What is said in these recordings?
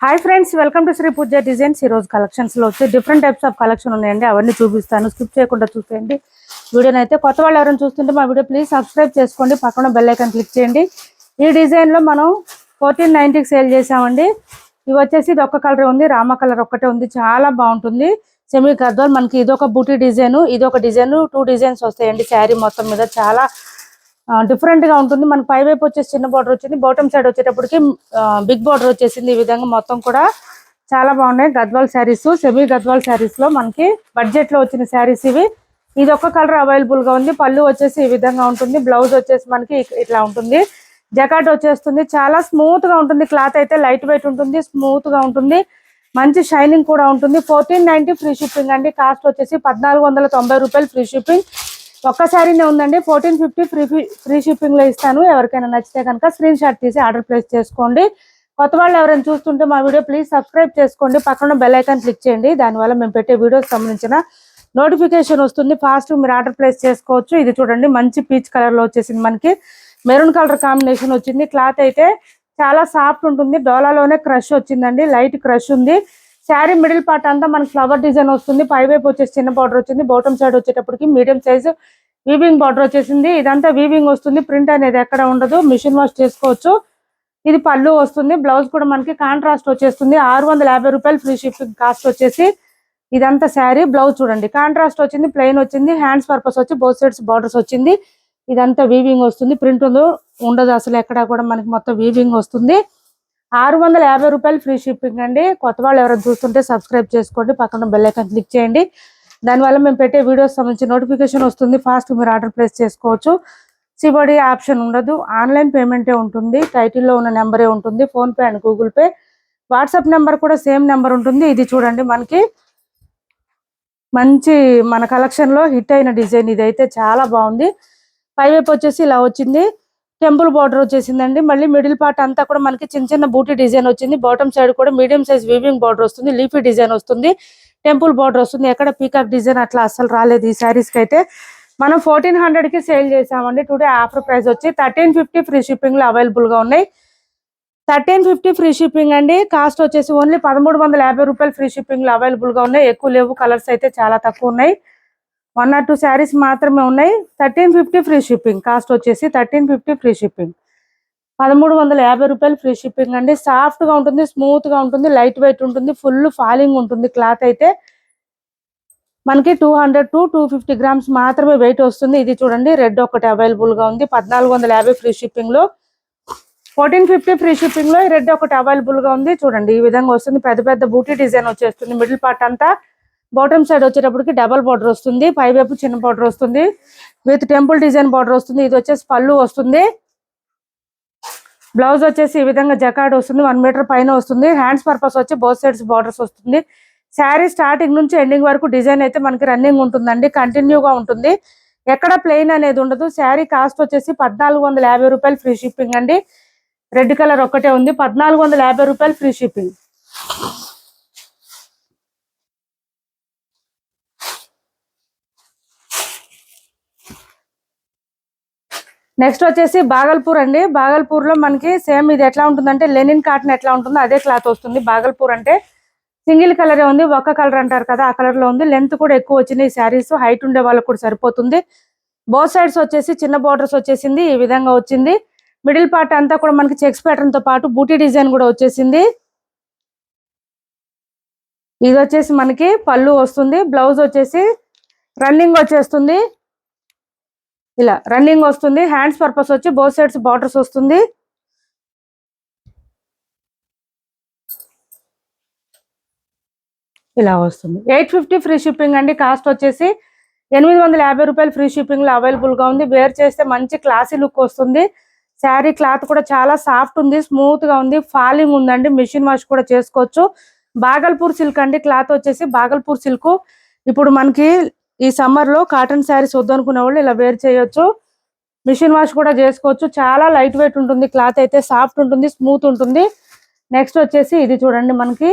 Hi friends, welcome to Shri Pooja designs. ఈరోజు కలెక్షన్స్లో వచ్చి డిఫరెంట్ టైప్స్ ఆఫ్ కలెక్షన్ ఉన్నాయండి. అవన్నీ చూపిస్తాను, స్కిప్ చేయకుండా చూసేయండి వీడియోని. అయితే కొత్త వాళ్ళు ఎవరైనా చూస్తుంటే మా వీడియో ప్లీజ్ సబ్స్క్రైబ్ చేసుకోండి, పక్కన బెల్ ఐకాన్ క్లిక్ చేయండి. ఈ డిజైన్లో మనం 1490కి సేల్ చేసామండి. ఇవి వచ్చేసి ఇది ఒక్క కలర్ ఉంది, రామ కలర్ ఒక్కటే ఉంది, చాలా బాగుంటుంది. సెమీ గద్వాల్ మనకి ఇదొక బూటీ డిజైన్, ఇదొక డిజైన్, 2 డిజైన్స్ వస్తాయండి. శారీ మొత్తం మీద చాలా డిఫరెంట్ గా ఉంటుంది. మనకి పై వైపు వచ్చేసి చిన్న బార్డర్ వచ్చింది, బాటమ్ సైడ్ వచ్చేటప్పటికి బిగ్ బార్డర్ వచ్చేసింది. ఈ విధంగా మొత్తం కూడా చాలా బాగున్నాయి. గద్వాల్ శారీస్, సెమీ గద్వాల్ శారీస్ లో మనకి బడ్జెట్ లో వచ్చిన శారీస్ ఇవి. ఇది ఒక్క కలర్ అవైలబుల్ గా ఉంది. పళ్ళు వచ్చేసి ఈ విధంగా ఉంటుంది, బ్లౌజ్ వచ్చేసి మనకి ఇట్లా ఉంటుంది, జకాట్ వచ్చేస్తుంది. చాలా స్మూత్ గా ఉంటుంది, క్లాత్ అయితే లైట్ వెయిట్ ఉంటుంది, స్మూత్ గా ఉంటుంది, మంచి షైనింగ్ కూడా ఉంటుంది. 1490 ఫ్రీ షిప్పింగ్ అండి. కాస్ట్ వచ్చేసి 1490 రూపాయలు ఫ్రీ షిప్పింగ్. ఒక్క శారీనే ఉందండి. 1450 ఫ్రీ షిప్పింగ్ లో ఇస్తాను. ఎవరికైనా నచ్చితే కనుక స్క్రీన్ షాట్ తీసి ఆర్డర్ ప్లేస్ చేసుకోండి. కొత్త వాళ్ళు ఎవరైనా చూస్తుంటే మా వీడియో ప్లీజ్ సబ్స్క్రైబ్ చేసుకోండి, పక్కన బెల్ ఐకాన్ క్లిక్ చేయండి. దానివల్ల మేము పెట్టే వీడియోస్ సంబంధించిన నోటిఫికేషన్ వస్తుంది. ఫాస్ట్ మీరు ఆర్డర్ ప్లేస్ చేసుకోవచ్చు. ఇది చూడండి, మంచి పీచ్ కలర్ లో వచ్చేసింది, మనకి మెరూన్ కలర్ కాంబినేషన్ వచ్చింది. క్లాత్ అయితే చాలా సాఫ్ట్ ఉంటుంది, డోలాలోనే క్రష్ వచ్చిందండి, లైట్ క్రష్ ఉంది. శారీ మిడిల్ పార్ట్ అంతా మనకి ఫ్లవర్ డిజైన్ వస్తుంది, పై వైపు వచ్చేసి చిన్న బార్డర్ వచ్చింది, బాటమ్ సైడ్ వచ్చేటప్పటికి మీడియం సైజు వీవింగ్ బార్డర్ వచ్చేసింది. ఇదంతా వీవింగ్ వస్తుంది, ప్రింట్ అనేది ఎక్కడ ఉండదు, మిషన్ వాష్ చేసుకోవచ్చు. ఇది పళ్ళు వస్తుంది, బ్లౌజ్ కూడా మనకి కాంట్రాస్ట్ వచ్చేస్తుంది. 650 రూపాయలు ఫ్రీ షిప్పింగ్ కాస్ట్ వచ్చేసి. ఇదంతా శారీ, బ్లౌజ్ చూడండి కాంట్రాస్ట్ వచ్చింది, ప్లెయిన్ వచ్చింది, హ్యాండ్స్ పర్పస్ వచ్చి బోత్ సైడ్స్ బార్డర్స్ వచ్చింది. ఇదంతా వీవింగ్ వస్తుంది, ప్రింట్ ఉండదు అసలు ఎక్కడ కూడా, మనకి మొత్తం వీవింగ్ వస్తుంది. 650 రూపాయలు ఫ్రీ షిప్పింగ్ అండి. కొత్త వాళ్ళు ఎవరైనా చూస్తుంటే సబ్స్క్రైబ్ చేసుకోండి, పక్కన బెల్ ఐకాన్ క్లిక్ చేయండి. దానివల్ల మేము పెట్టే వీడియోస్ సంబంధించి నోటిఫికేషన్ వస్తుంది. ఫాస్ట్ మీరు ఆర్డర్ ప్లేస్ చేసుకోవచ్చు. సిబడి ఆప్షన్ ఉండదు, ఆన్లైన్ పేమెంటే ఉంటుంది. టైటిల్లో ఉన్న నెంబరే ఉంటుంది, PhonePe and Google pay. WhatsApp number కూడా సేమ్ నెంబర్ ఉంటుంది. ఇది చూడండి, మనకి మంచి మన కలెక్షన్లో హిట్ అయిన డిజైన్. ఇదైతే చాలా బాగుంది. పైవైపు వచ్చేసి ఇలా వచ్చింది, టెంపుల్ బార్డర్ వచ్చేసిందండి. మళ్ళీ మిడిల్ పార్ట్ అంతా కూడా మనకి చిన్న చిన్న బూటీ డిజైన్ వచ్చింది. బాటమ్ సైడ్ కూడా మీడియం సైజ్ వీవింగ్ బార్డర్ వస్తుంది, లీఫీ డిజైన్ వస్తుంది, టెంపుల్ బార్డర్ వస్తుంది. ఎక్కడ పీకాక్ డిజైన్ అట్లా అస్సలు రాలేదు ఈ శారీస్ కి. అయితే మనం 1400కి సేల్ చేసామండి. టుడే ఆఫర్ ప్రైస్ వచ్చి 1350 ఫ్రీ షిప్పింగ్ లో అవైలబుల్ గా ఉన్నాయి. 1350 ఫ్రీ షిప్పింగ్ అండి. కాస్ట్ వచ్చేసి ఓన్లీ 1350 రూపాయలు ఫ్రీ షిప్పింగ్ లో అవైలబుల్ గా ఉన్నాయి. ఎక్కువ లేవు, కలర్స్ అయితే చాలా తక్కువ ఉన్నాయి, 1 or 2 శారీస్ మాత్రమే ఉన్నాయి. 1350 ఫ్రీ షిప్పింగ్. కాస్ట్ వచ్చేసి 1350 ఫ్రీ షిప్పింగ్, 1350 రూపాయలు ఫ్రీ షిప్పింగ్ అండి. సాఫ్ట్ గా ఉంటుంది, స్మూత్ గా ఉంటుంది, లైట్ వెయిట్ ఉంటుంది, ఫుల్ ఫాలింగ్ ఉంటుంది. క్లాత్ అయితే మనకి 200 to 250 గ్రామ్స్ మాత్రమే వెయిట్ వస్తుంది. ఇది చూడండి, రెడ్ ఒకటి అవైలబుల్ గా ఉంది, 1450 ఫ్రీ షిప్పింగ్ లో. 1450 ఫ్రీ షిప్పింగ్ లో రెడ్ ఒకటి అవైలబుల్ గా ఉంది. చూడండి, ఈ విధంగా వస్తుంది, పెద్ద పెద్ద బూటీ డిజైన్ వచ్చేస్తుంది. మిడిల్ పార్ట్ అంతా బాటమ్ సైడ్ వచ్చేటప్పటికి డబల్ బార్డర్ వస్తుంది, పై వైపు చిన్న బార్డర్ వస్తుంది, విత్ టెంపుల్ డిజైన్ బార్డర్ వస్తుంది. ఇది వచ్చేసి పళ్ళు వస్తుంది, బ్లౌజ్ వచ్చేసి ఈ విధంగా జకాడ్ వస్తుంది, 1 మీటర్ పైన వస్తుంది. హ్యాండ్స్ పర్పస్ వచ్చి బోత్ సైడ్స్ బార్డర్స్ వస్తుంది. శారీ స్టార్టింగ్ నుంచి ఎండింగ్ వరకు డిజైన్ అయితే మనకి రన్నింగ్ ఉంటుందండి, కంటిన్యూగా ఉంటుంది, ఎక్కడ ప్లెయిన్ అనేది ఉండదు. శారీ కాస్ట్ వచ్చేసి 1450 రూపాయలు ఫ్రీ షిప్పింగ్ అండి. రెడ్ కలర్ ఒక్కటే ఉంది, 1450 రూపాయలు ఫ్రీ షిప్పింగ్. నెక్స్ట్ వచ్చేసి బాగల్పూర్ అండి. బాగల్పూర్ లో మనకి సేమ్ ఇది ఎట్లా ఉంటుందంటే లెనిన్ కాటన్ ఎట్లా ఉంటుందో అదే క్లాత్ వస్తుంది. బాగల్పూర్ అంటే సింగిల్ కలరే ఉంది, ఒక్క కలర్ అంటారు కదా, ఆ కలర్ లో ఉంది. లెంత్ కూడా ఎక్కువ వచ్చింది ఈ శారీస్, హైట్ ఉండే వాళ్ళకు కూడా సరిపోతుంది. బోత్ సైడ్స్ వచ్చేసి చిన్న బోర్డర్స్ వచ్చేసింది, ఈ విధంగా వచ్చింది. మిడిల్ పార్ట్ అంతా కూడా మనకి చెక్స్ ప్యాటర్న్ తో పాటు బూటీ డిజైన్ కూడా వచ్చేసింది. ఇది వచ్చేసి మనకి పళ్ళు వస్తుంది, బ్లౌజ్ వచ్చేసి రన్నింగ్ వచ్చేస్తుంది, ఇలా రన్నింగ్ వస్తుంది. హ్యాండ్స్ పర్పస్ వచ్చి బోత్ సైడ్స్ బార్డర్స్ వస్తుంది. ఇలా వస్తుంది. 850 ఫ్రీ షిప్పింగ్ అండి. కాస్ట్ వచ్చేసి 850 రూపాయలు ఫ్రీ షిప్పింగ్ లో అవైలబుల్ గా ఉంది. వేర్ చేస్తే మంచి క్లాసీ లుక్ వస్తుంది. శారీ క్లాత్ కూడా చాలా సాఫ్ట్ ఉంది, స్మూత్ గా ఉంది, ఫాలింగ్ ఉందండి, మిషన్ వాష్ కూడా చేసుకోవచ్చు. బాగల్పూర్ సిల్క్ అండి. క్లాత్ వచ్చేసి బాగల్పూర్ సిల్క్. ఇప్పుడు మనకి ఈ సమ్మర్ లో కాటన్ శారీస్ వద్దనుకునే వాళ్ళు ఇలా వేర్ చేయొచ్చు, మిషన్ వాష్ కూడా చేసుకోవచ్చు. చాలా లైట్ వెయిట్ ఉంటుంది, క్లాత్ అయితే సాఫ్ట్ ఉంటుంది, స్మూత్ ఉంటుంది. నెక్స్ట్ వచ్చేసి ఇది చూడండి, మనకి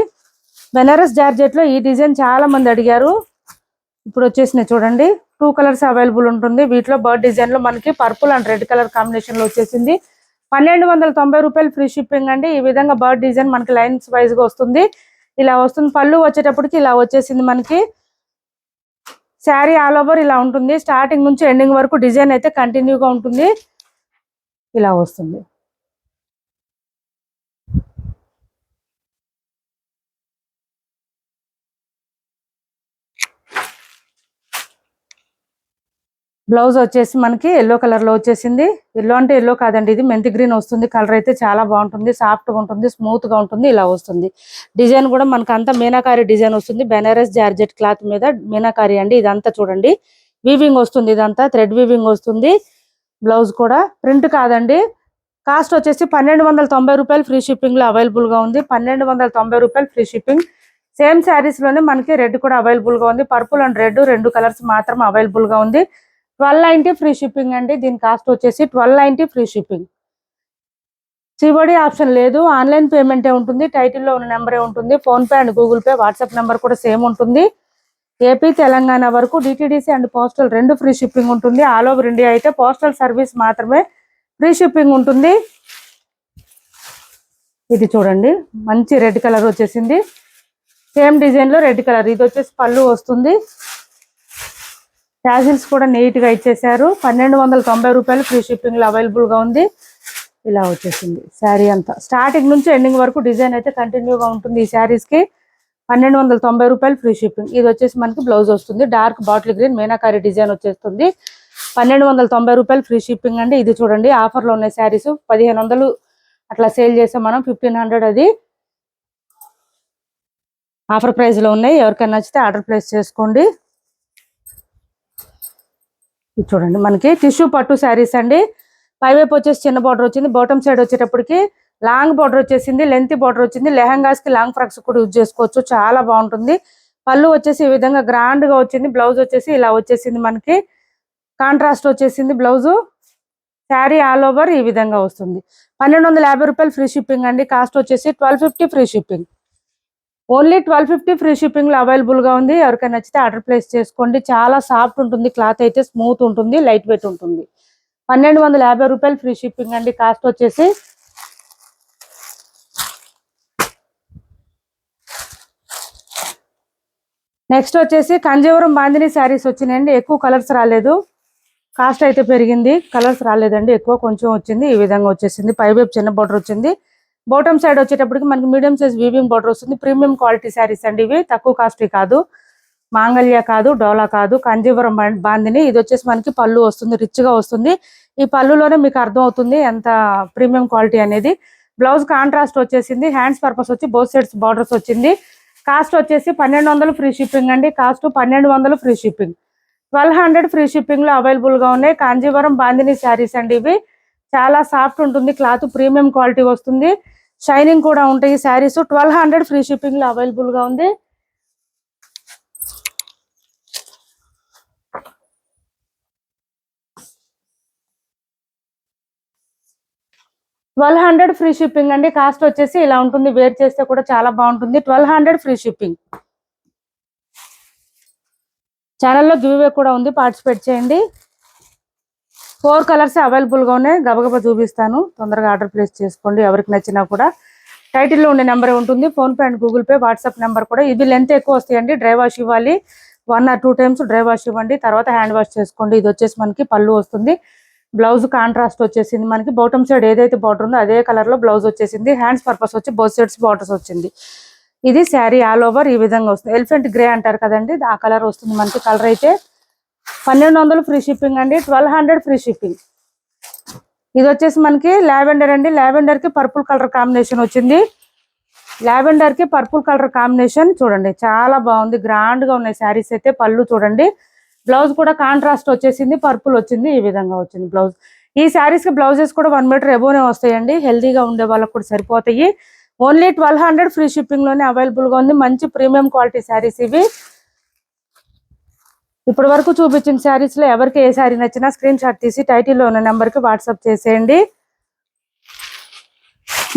బెనారస్ జార్జెట్ లో ఈ డిజైన్ చాలా మంది అడిగారు. ఇప్పుడు వచ్చేసినాయి చూడండి, 2 కలర్స్ అవైలబుల్ ఉంటుంది. వీటిలో బర్డ్ డిజైన్ లో మనకి purple and red colour combination లో వచ్చేసింది. రూపాయలు ఫ్రీ షిప్పింగ్ అండి. ఈ విధంగా బర్డ్ డిజైన్ మనకి లైన్స్ వైజ్ గా వస్తుంది. ఇలా వస్తుంది. పళ్ళు వచ్చేటప్పటికి ఇలా వచ్చేసింది మనకి. శారీ ఆల్ ఓవర్ ఇలా ఉంటుంది. స్టార్టింగ్ నుంచి ఎండింగ్ వరకు డిజైన్ అయితే కంటిన్యూగా ఉంటుంది. ఇలా వస్తుంది. బ్లౌజ్ వచ్చేసి మనకి ఎల్లో కలర్ లో వచ్చేసింది. ఎల్లో అంటే ఎల్లో కాదండి, ఇది మెంతి గ్రీన్ వస్తుంది. కలర్ అయితే చాలా బాగుంటుంది. సాఫ్ట్ గా ఉంటుంది, స్మూత్ గా ఉంటుంది. ఇలా వస్తుంది. డిజైన్ కూడా మనకి అంతా మీనాకారి డిజైన్ వస్తుంది. బెనారస్ జార్జెట్ క్లాత్ మీద మీనాకారి అండి. ఇదంతా చూడండి వీవింగ్ వస్తుంది. ఇదంతా థ్రెడ్ వీవింగ్ వస్తుంది. బ్లౌజ్ కూడా ప్రింట్ కాదండి. కాస్ట్ వచ్చేసి 1290 రూపాయలు ఫ్రీ షిప్పింగ్ లో అవైలబుల్ గా ఉంది. 1290 రూపాయలు ఫ్రీ షిప్పింగ్. సేమ్ శారీస్ లోనే మనకి రెడ్ కూడా అవైలబుల్ గా ఉంది. పర్పుల్ అండ్ రెడ్ 2 కలర్స్ మాత్రం అవైలబుల్ గా ఉంది. 1290 ఫ్రీ షిప్పింగ్ అండి. దీని కాస్ట్ వచ్చేసి 1290 ఫ్రీ షిప్పింగ్. సిఓడి ఆప్షన్ లేదు, ఆన్లైన్ పేమెంటే ఉంటుంది. టైటిల్లో ఉన్న నెంబరే ఉంటుంది. Phone pay and Google pay, WhatsApp number కూడా సేమ్ ఉంటుంది. ఏపీ తెలంగాణ వరకు DTDC and postal 2 free shipping ఉంటుంది. ఆల్ ఓవర్ ఇండియా అయితే పోస్టల్ సర్వీస్ మాత్రమే ఫ్రీ షిప్పింగ్ ఉంటుంది. ఇది చూడండి మంచి రెడ్ కలర్ వచ్చేసింది. సేమ్ డిజైన్ లో రెడ్ కలర్. ఇది వచ్చేసి పళ్ళు వస్తుంది. ట్యాజిల్స్ కూడా నీట్ గా ఇచ్చేసారు. 1290 రూపాయలు ఫ్రీ షిప్పింగ్ లో అవైలబుల్ గా ఉంది. ఇలా వచ్చేసింది శారీ అంతా. స్టార్టింగ్ నుంచి ఎండింగ్ వరకు డిజైన్ అయితే కంటిన్యూగా ఉంటుంది. ఈ శారీస్ కి 1290 రూపాయలు ఫ్రీ షిప్పింగ్. ఇది వచ్చేసి మనకి బ్లౌజ్ వస్తుంది. Dark bottle green meenakari design వచ్చేస్తుంది. 1290 రూపాయలు ఫ్రీ షిప్పింగ్ అండి. ఇది చూడండి ఆఫర్ లో ఉన్న శారీస్ 1500 అట్లా సేల్ చేసాం మనం. 1500 అది ఆఫర్ ప్రైస్ లో ఉన్నాయి. ఎవరికైనా నచ్చితే ఆర్డర్ ప్లేస్ చేసుకోండి. ఇది చూడండి మనకి టిష్యూ పట్టు శారీస్ అండి. పైవైపు వచ్చేసి చిన్న బార్డర్ వచ్చింది. బాటమ్ సైడ్ వచ్చేటప్పటికి లాంగ్ బార్డర్ వచ్చేసింది. లెంత్ బార్డర్ వచ్చింది. లెహంగాస్ కి లాంగ్ ఫ్రాక్స్ కూడా యూజ్ చేసుకోవచ్చు. చాలా బాగుంటుంది. పళ్ళు వచ్చేసి ఈ విధంగా గ్రాండ్ గా వచ్చింది. బ్లౌజ్ వచ్చేసి ఇలా వచ్చేసింది మనకి. కాంట్రాస్ట్ వచ్చేసింది బ్లౌజ్. శారీ ఆల్ ఓవర్ ఈ విధంగా వస్తుంది. 1250 రూపాయలు ఫ్రీ షిప్పింగ్ అండి. కాస్ట్ వచ్చేసి 1250 free shipping. Only 1250 free shipping లో అవైలబుల్ గా ఉంది. ఎవరికైనా నచ్చితే ఆర్డర్ ప్లేస్ చేసుకోండి. చాలా సాఫ్ట్ ఉంటుంది. క్లాత్ అయితే స్మూత్ ఉంటుంది. లైట్ వెయిట్ ఉంటుంది. 1250 రూపాయలు ఫ్రీ షిప్పింగ్ అండి. కాస్ట్ వచ్చేసి నెక్స్ట్ వచ్చేసి కంజీవరం బాందిని శారీస్ వచ్చినాయండి. ఎక్కువ కలర్స్ రాలేదు. కాస్ట్ అయితే పెరిగింది. కలర్స్ రాలేదండి, ఎక్కువ కొంచెం వచ్చింది. ఈ విధంగా వచ్చేసింది. పైవైపు చిన్న బార్డర్ వచ్చింది. బాటమ్ సైడ్ వచ్చేటప్పటికి మనకి మీడియం సైజ్ వీవింగ్ బార్డర్ వస్తుంది. ప్రీమియం క్వాలిటీ శారీస్ అండి ఇవి. తక్కువ కాస్ట్ కాదు. మాంగళ్య కాదు, డోలా కాదు, కంజీవరం బాందిని. ఇది వచ్చేసి మనకి పళ్ళు వస్తుంది. రిచ్ గా వస్తుంది. ఈ పళ్ళులోనే మీకు అర్థం అవుతుంది ఎంత ప్రీమియం క్వాలిటీ అనేది. బ్లౌజ్ కాంట్రాస్ట్ వచ్చేసింది. హ్యాండ్స్ పర్పస్ వచ్చి బోత్ సైడ్స్ బార్డర్స్ వచ్చింది. కాస్ట్ వచ్చేసి 1200 ఫ్రీ షిప్పింగ్ అండి. Cost 1200 free shipping. 1200 free shipping లో అవైలబుల్ గా ఉన్నాయి. కాంజీవరం బాందిని శారీస్ అండి ఇవి. చాలా సాఫ్ట్ ఉంటుంది. క్లాత్ ప్రీమియం క్వాలిటీ వస్తుంది. షైనింగ్ కూడా ఉంటాయి శారీస్. 1200 ఫ్రీ షిప్పింగ్ లో అవైలబుల్ గా ఉంది. $1200 ఫ్రీ షిప్పింగ్ అండి. కాస్ట్ వచ్చేసి ఇలా ఉంటుంది. వేర్ చేస్తే కూడా చాలా బాగుంటుంది. 1200 ఫ్రీ షిప్పింగ్. ఛానల్లో గివ్ అవే కూడా ఉంది, పార్టిసిపేట్ చేయండి. 4 కలర్స్ అవైలబుల్ గా ఉన్నాయి. గబగబా చూపిస్తాను. తొందరగా ఆర్డర్ ప్లేస్ చేసుకోండి. ఎవరికి నచ్చినా కూడా టైటిల్లో ఉండే నెంబర్ ఉంటుంది. Phone pay and Google pay, WhatsApp number కూడా. ఇది లెంత్ ఎక్కువ వస్తాయండి. డ్రై వాష్ ఇవ్వాలి. 1 or 2 టైమ్స్ డ్రై వాష్ ఇవ్వండి. తర్వాత హ్యాండ్ వాష్ చేసుకోండి. ఇది వచ్చేసి మనకి పళ్ళు వస్తుంది. బ్లౌజ్ కాంట్రాస్ట్ వచ్చేసింది మనకి. బాటమ్ సైడ్ ఏదైతే బార్డర్ ఉందో అదే కలర్ లో బ్లౌజ్ వచ్చేసింది. హ్యాండ్స్ పర్పస్ వచ్చి బోత్ సైడ్స్ బార్డర్స్ వచ్చింది. ఇది శారీ ఆల్ ఓవర్ ఈ విధంగా వస్తుంది. ఎలిఫెంట్ గ్రే అంటారు కదండి, ఆ కలర్ వస్తుంది మనకి. కలర్ అయితే 1200 ఫ్రీ షిప్పింగ్ అండి. 1200 ఫ్రీ షిప్పింగ్. ఇది వచ్చేసి మనకి లావెండర్ అండి. లావెండర్ కి పర్పుల్ కలర్ కాంబినేషన్ వచ్చింది. లావెండర్ కి పర్పుల్ కలర్ కాంబినేషన్ చూడండి చాలా బాగుంది. గ్రాండ్ గా ఉన్నాయి శారీస్ అయితే. పళ్ళు చూడండి. బ్లౌజ్ కూడా కాంట్రాస్ట్ వచ్చేసింది. పర్పుల్ వచ్చింది. ఈ విధంగా వచ్చింది బ్లౌజ్. ఈ శారీస్ కి బ్లౌజెస్ కూడా 1 మీటర్ ఎబోనే వస్తాయండి. హెల్దీగా ఉండే వాళ్ళకి కూడా సరిపోతాయి. ఓన్లీ 1200 ఫ్రీ షిప్పింగ్ లోనే అవైలబుల్ గా ఉంది. మంచి ప్రీమియం క్వాలిటీ శారీస్ ఇవి. ఇప్పటి వరకు చూపించిన శారీస్ లో ఎవరికి ఏ శారీ నచ్చినా స్క్రీన్ షాట్ తీసి టైటిల్లో ఉన్న నెంబర్ కి వాట్సాప్ చేసేయండి.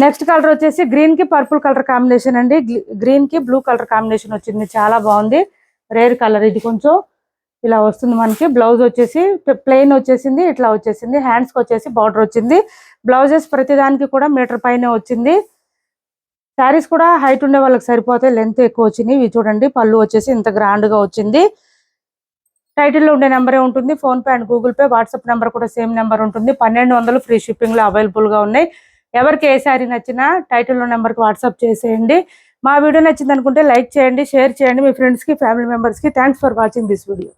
నెక్స్ట్ కలర్ వచ్చేసి గ్రీన్ కి పర్పుల్ కలర్ కాంబినేషన్ అండి. గ్రీన్ కి బ్లూ కలర్ కాంబినేషన్ వచ్చింది. చాలా బాగుంది. రేర్ కలర్ ఇది. కొంచెం ఇలా వస్తుంది మనకి. బ్లౌజ్ వచ్చేసి ప్లెయిన్ వచ్చేసింది. ఇట్లా వచ్చేసింది. హ్యాండ్స్ కి వచ్చేసి బార్డర్ వచ్చింది. బ్లౌజెస్ ప్రతిదానికి కూడా మీటర్ పైన వచ్చింది. శారీస్ కూడా హైట్ ఉండే వాళ్ళకి సరిపోతాయి, లెంత్ ఎక్కువ వచ్చినాయి. ఇవి చూడండి, పళ్ళు వచ్చేసి ఇంత గ్రాండ్ గా వచ్చింది. టైటిల్లో ఉండే నెంబరే ఉంటుంది. Phone pay and Google pay, WhatsApp number కూడా సేమ్ నెంబర్ ఉంటుంది. 1200 ఫ్రీ షిప్పింగ్ లో అవైలబుల్ గా ఉన్నాయి. ఎవరికి ఏ శారీ నచ్చినా టైటిల్లో నెంబర్కి వాట్సాప్ చేసేయండి. మా వీడియో నచ్చింది అనుకుంటే లైక్ చేయండి, షేర్ చేయండి మీ ఫ్రెండ్స్ కి, ఫ్యామిలీ మెంబర్స్ కి. Thanks for watching this video.